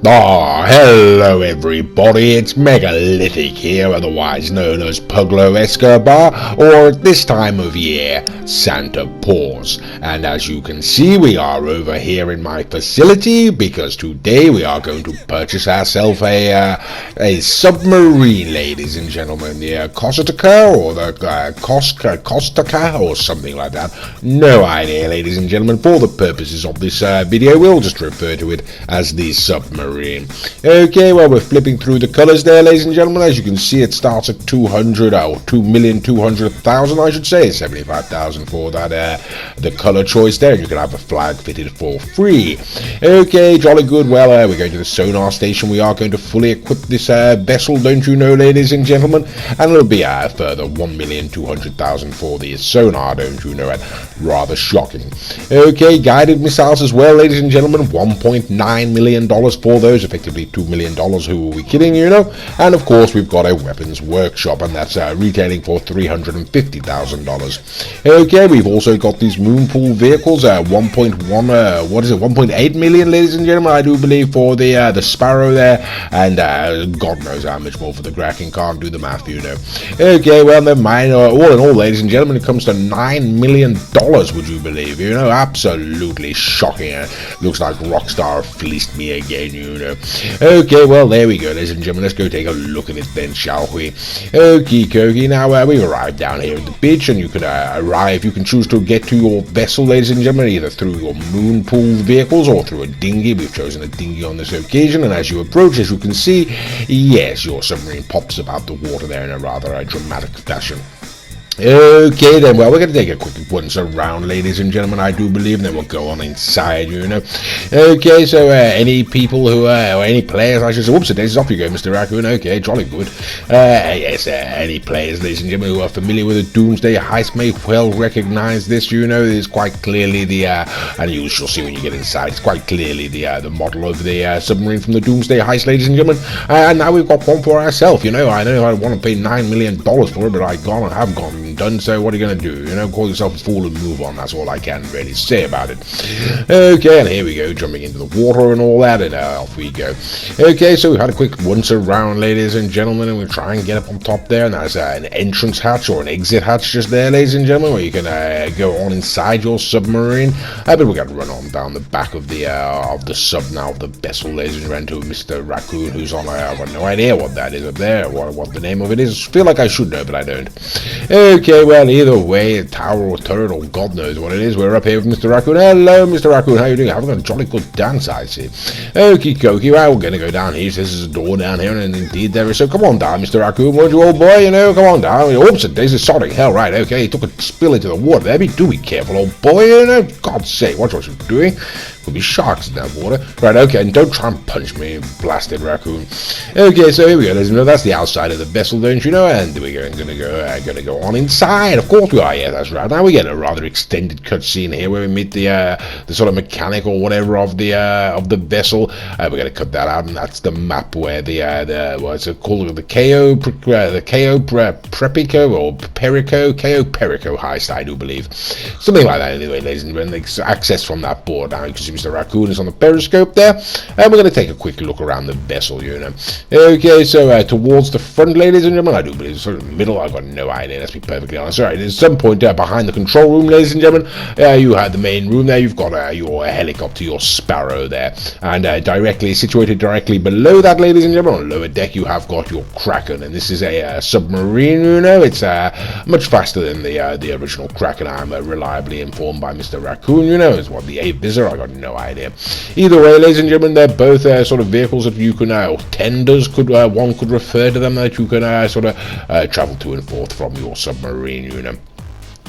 Ah, hello everybody, it's Megalithic here, otherwise known as Pablo Escobar, or at this time of year, Santa Paws. And as you can see, we are over here in my facility, because today we are going to purchase ourselves a submarine, ladies and gentlemen, the Kosatka, or the Kosatka, or something like that. No idea, ladies and gentlemen. For the purposes of this video, we'll just refer to it as the submarine. Okay, well, we're flipping through the colors there, ladies and gentlemen. As you can see, it starts at 200, or 2,200,000, I should say, 75,000 for that, the color choice there. You can have a flag fitted for free. Okay, jolly good. Well, we're going to the sonar station. We are going to fully equip this vessel, don't you know, ladies and gentlemen? And it'll be a further 1,200,000 for the sonar, don't you know it? Rather shocking. Okay, guided missiles as well, ladies and gentlemen. $1.9 million for those, effectively $2 million. Who are we kidding, you know? And of course, we've got a weapons workshop, and that's retailing for $350,000. Okay, we've also got these moon pool vehicles. 1.8 million, ladies and gentlemen, I do believe, for the Sparrow there, and God knows how much more for the Kraken. Can't do the math, you know. Okay, well, never mind. All in all, ladies and gentlemen, it comes to $9 million. Would you believe? You know, absolutely shocking. Looks like Rockstar fleeced me again, you know. Okay, well, there we go, ladies and gentlemen. Let's go take a look at it then, shall we? Okie dokie. Now, we've arrived down here at the beach, and you can arrive. You can choose to get to your vessel, ladies and gentlemen, either through your moon pool vehicles or through a dinghy. We've chosen a dinghy on this occasion, and as you approach, as you can see, yes, your submarine pops about the water there in a rather dramatic fashion. Okay then, well, we're going to take a quick once around, ladies and gentlemen, I do believe, and then we'll go on inside, you know. Okay, so any people who, or any players, I should say, whoops, this is off you go, Mr. Raccoon. Okay, jolly good. Yes, any players, ladies and gentlemen, who are familiar with the Doomsday Heist may well recognize this, you know. It is quite clearly the, and you shall see when you get inside, it's quite clearly the model of the submarine from the Doomsday Heist, ladies and gentlemen. And now we've got one for ourselves, you know. I know I want to pay $9 million for it, but I have gone done, so what are you going to do? You know, call yourself a fool and move on. That's all I can really say about it. Okay, and here we go, jumping into the water and all that, and off we go. Okay, so we've had a quick once around, ladies and gentlemen, and we'll try and get up on top there, and there's an entrance hatch or an exit hatch just there, ladies and gentlemen, where you can go on inside your submarine. But we're going to run on down the back of the sub now, of the vessel, ladies and gentlemen, to Mr. Raccoon, who's on, I've got no idea what that is up there, what the name of it is. I feel like I should know, but I don't. Okay, well, either way, a tower or turret or God knows what it is, we're up here with Mr. Raccoon. Hello, Mr. Raccoon, how you doing? Having a jolly good dance, I see. Okie dokie, well, we're going to go down here. This is a door down here, and indeed there is. So come on down, Mr. Raccoon, won't you, old boy? You know, come on down. Oops, daisy, sorry. Hell, right, okay, he took a spill into the water there. Do be careful, old boy, you know. God's sake, watch what you're doing. Could be sharks in that water. Right, okay, and don't try and punch me, you blasted raccoon. Okay, so here we go, ladies and gentlemen. That's the outside of the vessel, don't you know? And we're going to go on inside. Of course we are. Yeah, that's right. Now we get a rather extended cutscene here where we meet the sort of mechanic or whatever of the vessel. We're going to cut that out, and that's the map where the what's it called? The Ko Prepico or Perico heist, I do believe, something like that. Anyway, ladies and gentlemen, access from that board. Now you can see Mr. Raccoon is on the periscope there, and we're going to take a quick look around the vessel, you know. Okay, so towards the front, ladies and gentlemen, I do believe it's sort of the middle. I've got no idea, let's be perfectly honest. Alright, at some point behind the control room, ladies and gentlemen, you had the main room there. You've got your helicopter, your Sparrow there, and situated directly below that, ladies and gentlemen, on the lower deck, you have got your Kraken, and this is a submarine, you know. It's much faster than the original Kraken. I'm reliably informed by Mr. Raccoon, you know. It's what, the Avizer? I got no idea. Either way, ladies and gentlemen, they're both sort of vehicles that you can, or tenders, one could refer to them, that you can sort of travel to and forth from your submarine, you know.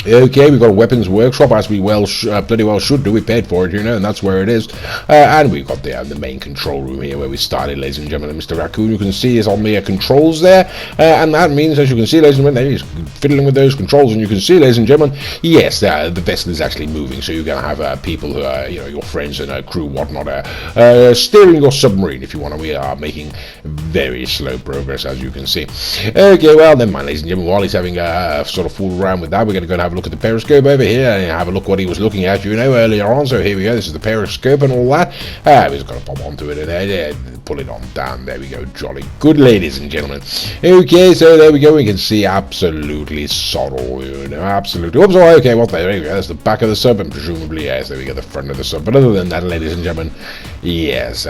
Okay, we've got a weapons workshop, as we bloody well should do. We paid for it, you know, and that's where it is. And we've got the main control room here where we started, ladies and gentlemen. Mr. Raccoon, you can see, is on the controls there, and that means, as you can see, ladies and gentlemen, he's fiddling with those controls, and you can see, ladies and gentlemen, yes, the vessel is actually moving. So you're going to have people who are, you know, your friends and crew, whatnot, steering your submarine, if you want. We are making very slow progress, as you can see. Okay, well, never mind, ladies and gentlemen. While he's having a sort of fool around with that, we're going to go and have a look at the periscope over here and have a look what he was looking at, you know, earlier on. So here we go, this is the periscope and all that. We're just going to pop onto it and pull it on down. There we go, jolly good, ladies and gentlemen. Okay, so there we go. We can see absolutely subtle, you know, absolutely. Oops, oh, okay, well, there we go. That's the back of the sub, and presumably, yes, there we go, the front of the sub. But other than that, ladies and gentlemen, yes,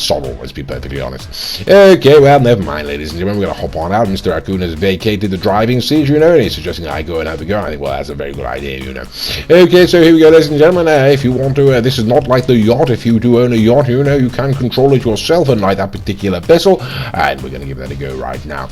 subtle, let's be perfectly honest. Okay, well, never mind, ladies and gentlemen. We're going to hop on out. Mr. Raccoon has vacated the driving seat, you know, and he's suggesting I go and have a go. I think, well, that's a very good idea, you know. Okay, so here we go, ladies and gentlemen. If you want to, this is not like the yacht. If you do own a yacht, you know, you can control it yourself, unlike that particular vessel, and we're going to give that a go right now.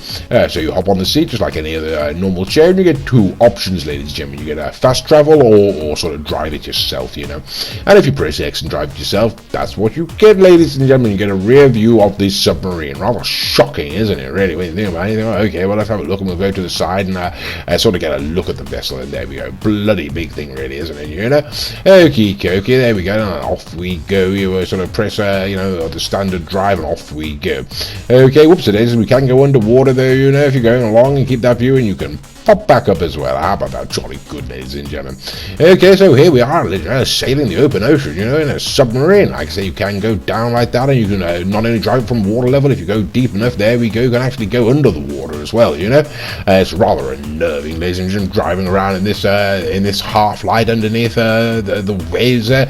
So you hop on the seat just like any other normal chair, and you get two options, ladies and gentlemen. You get a fast travel or sort of drive it yourself, you know. And if you press X and drive it yourself, that's what you get, ladies and gentlemen. You get a rear view of this submarine. Rather shocking, isn't it, really, when you think about anything? Okay, well, let's have a look, and we'll go to the side and sort of get a look at the vessel, and there we go. Bloody big thing, really, isn't it, you know? Okie dokie, there we go, and off we go. You sort of press, you know, the standard drive, and off we go. Okay, whoops, it is. We can go underwater, though, you know, if you're going along and keep that view, and you can pop back up as well. How about that? Jolly good, ladies and gentlemen. Okay, so here we are, sailing the open ocean, you know, in a submarine. Like I say, you can go down like that, and you can not only drive it from water level, if you go deep enough, there we go, you can actually go under the water as well, you know. It's rather unnerving, ladies and gentlemen, driving around in this half light underneath the waves there.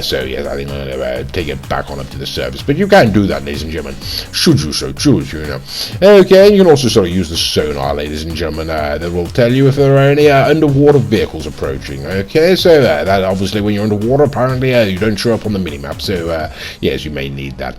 So, yes, I think I'm going to take it back on up to the surface. But you can do that, ladies and gentlemen, should you so choose, you know. Okay, and you can also sort of use the sonar, ladies and gentlemen, that will tell you if there are any underwater vehicles approaching. Okay, so that obviously when you're underwater, apparently you don't show up on the minimap, so yes, you may need that.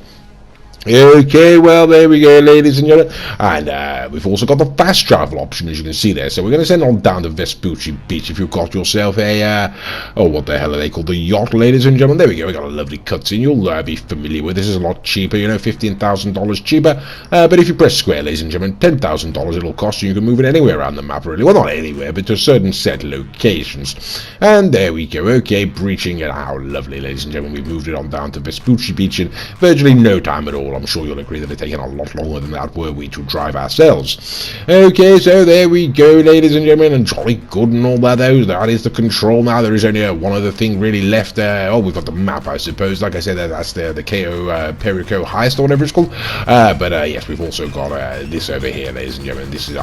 Okay, well, there we go, ladies and gentlemen, and we've also got the fast travel option, as you can see there. So we're going to send on down to Vespucci Beach. If you've got yourself a what the hell are they called, the yacht, ladies and gentlemen, there we go. We got a lovely cutscene you'll be familiar with. This is a lot cheaper, you know, $15,000 cheaper, but if you press square, ladies and gentlemen, $10,000 it'll cost you. You can move it anywhere around the map, really. Well, not anywhere, but to certain set locations. And there we go. Okay, breaching it. How lovely, ladies and gentlemen. We've moved it on down to Vespucci Beach in virtually no time at all. I'm sure you'll agree that it's taken a lot longer than that were we to drive ourselves. Okay, so there we go, ladies and gentlemen, and jolly good and all that. That is the control now. There is only one other thing really left. Oh, we've got the map, I suppose. Like I said, that's the KO Perico heist or whatever it's called. But yes, we've also got this over here, ladies and gentlemen. These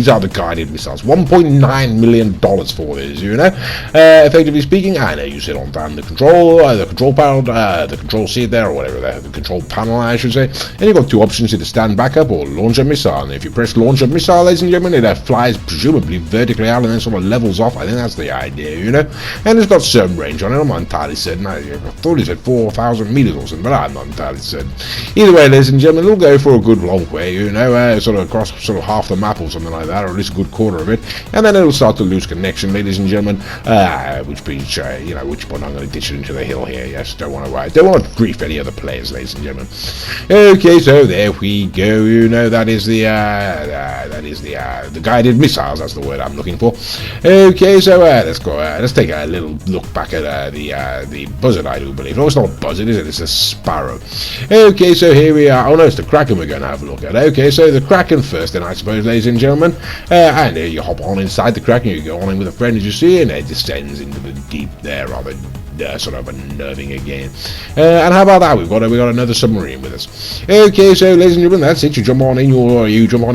are the guided missiles. $1.9 million for this, you know. Effectively speaking, I know you sit on down the control panel, the control seat there, or whatever, the control panel, I should say. And you've got two options, either stand back up or launch a missile. And if you press launch a missile, ladies and gentlemen, it flies presumably vertically out and then sort of levels off. I think that's the idea, you know. And it's got some range on it. I'm not entirely certain. I thought it said 4,000 meters or something, but I'm not entirely certain. Either way, ladies and gentlemen, it'll go for a good long way, you know, sort of across sort of half the map or something like that, or at least a good quarter of it. And then it'll start to lose connection, ladies and gentlemen. Which means, you know, which point I'm going to ditch it into the hill here. Yes, don't want to grief any other players, ladies and gentlemen. Okay, so there we go. You know, that is the guided missiles. That's the word I'm looking for. Okay, so let's go. Let's take a little look back at the buzzard, I do believe. No, it's not a buzzard, is it? It's a sparrow. Okay, so here we are. Oh no, it's the Kraken we're going to have a look at. Okay, so the Kraken first, then I suppose, ladies and gentlemen. And you hop on inside the Kraken. You go on in with a friend, as you see, and it descends into the deep there, rather. Sort of unnerving again. And how about that? We've got another submarine with us. Okay, so ladies and gentlemen, that's it. You jump on in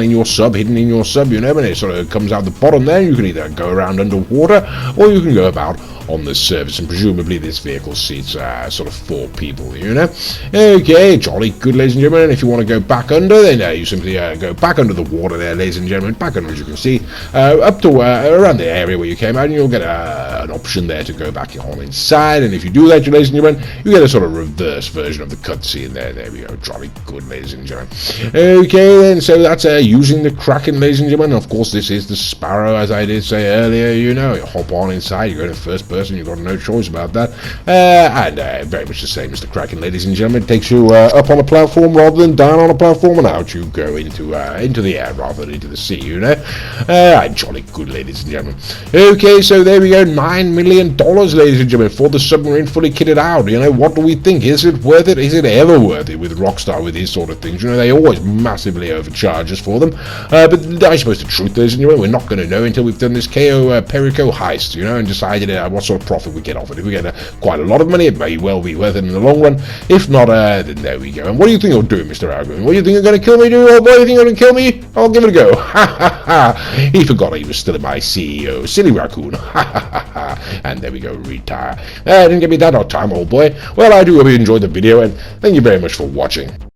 your sub, hidden in your sub, you know, and it sort of comes out the bottom there. You can either go around underwater, or you can go about on the surface, and presumably this vehicle seats sort of 4 people, you know. Okay, jolly good, ladies and gentlemen. And if you want to go back under, then you simply go back under the water there, ladies and gentlemen, back under, as you can see, up to around the area where you came out, and you'll get an option there to go back on inside. And if you do that, ladies and gentlemen, you get a sort of reverse version of the cutscene there. There we go, jolly good, ladies and gentlemen. Okay, then, so that's using the Kraken, ladies and gentlemen. Of course, this is the Sparrow, as I did say earlier. You know, you hop on inside, you go to first person, you've got no choice about that. And very much the same as the Kraken, ladies and gentlemen. It takes you up on a platform rather than down on a platform, and out you go into the air rather than into the sea, you know. Jolly good, ladies and gentlemen. Okay, so there we go, $9 million, ladies and gentlemen, for the submarine fully kitted out. You know, what do we think? Is it worth it? Is it ever worth it with Rockstar with these sort of things? You know, they always massively overcharge us for them. But I suppose the truth is, you know, we're not going to know until we've done this KO Perico heist, you know, and decided what sort of profit we get off it. If we get quite a lot of money, it may well be worth it in the long run. If not, then there we go. And what do you think you're doing, Mr. Argoon? What do you think you're going to kill me, old boy? You think you're going to kill me? I'll give it a go. Ha ha ha. He forgot he was still my CEO. Silly raccoon. Ha ha ha ha. And there we go, retire. Didn't give me that hard time, old boy. Well, I do hope you enjoyed the video, and thank you very much for watching.